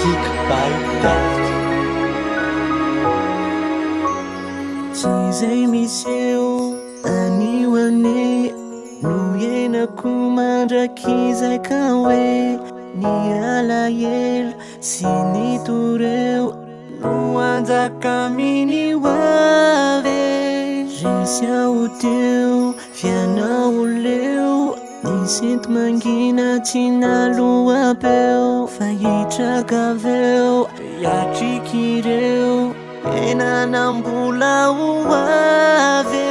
Music by Daft. Tsy zay misy eo anio ane no ienako mandraky zay ka hoe ny alahelo sy ny toreo no anjaka miny hoave resy aho teo fianao leo ny sento mangina tsy naloapeo fa hitrakaveo iatrikireo enanambola hoave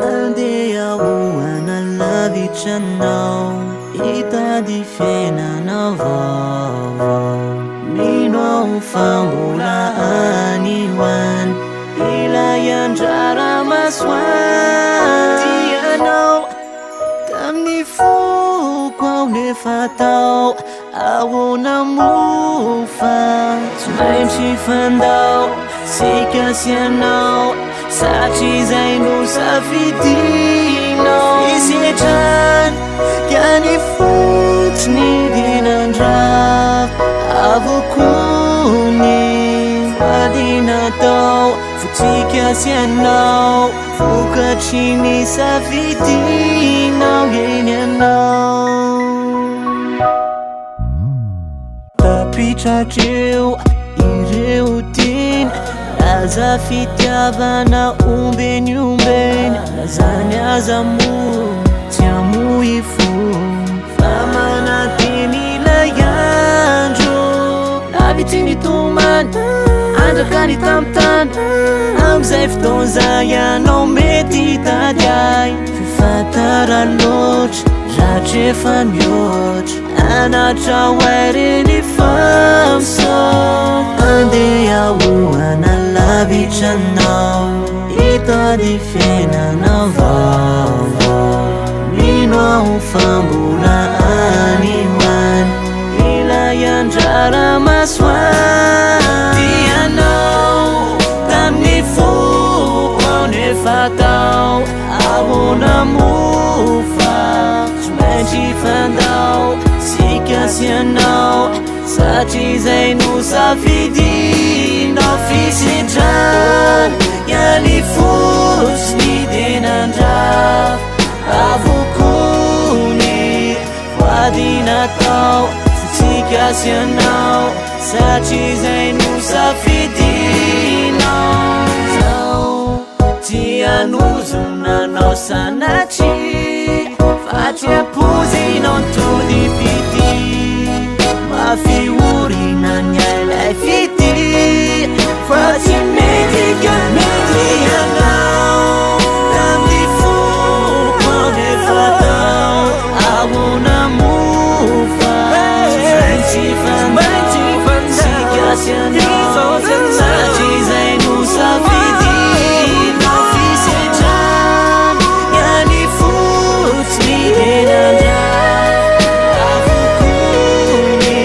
andeha hoana lavitranao hitady fiainana vaovao mino aho fa mbola anioany ilay andrara masoany tianao tamin'ny foko aho nefa tao ahoana mofa tsy maintsy fandao sika sy anao satria zay no safidinao isetrany ka ny fotsiny dinandrava avokony fadinatao fotsika sy anao vokatry ny safidinao eny anao tapitratreo ireo teny laza fitiavana ombeny ombeny lazany azamo tsy amoifo fa manateny ilay andro lavitry ny tomany andraka ny tamitany amizay fotoanzay anao mety hitady ay fifatara loatra ratrefa miotra anatra hoaireny famso andeha hoana lavitranao hitady fiainana vaovao mino aho fa mbola anioany ilay andrara masoany tianao tamin'ny foko aho nefa tao ahoana mofa tsy maintsy fandao sika sy anao satria zay no safidinao fisetrany iany fotsiny denandrava avokony voadinatao fotsika sy anao satria zay no safidinao zao tianozonanao sanatry fa tsy apozinao todipity mafiorina ny ailay fity fa tsy mety ka mety anao tamin'ny foko nefa tao ahoana mofa tsy maintsy sika sy anao satria zay no safidinao fisetrany iany fotsiny denandrava avokony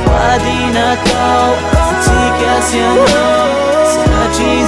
voadinatao fotsika sy anao satria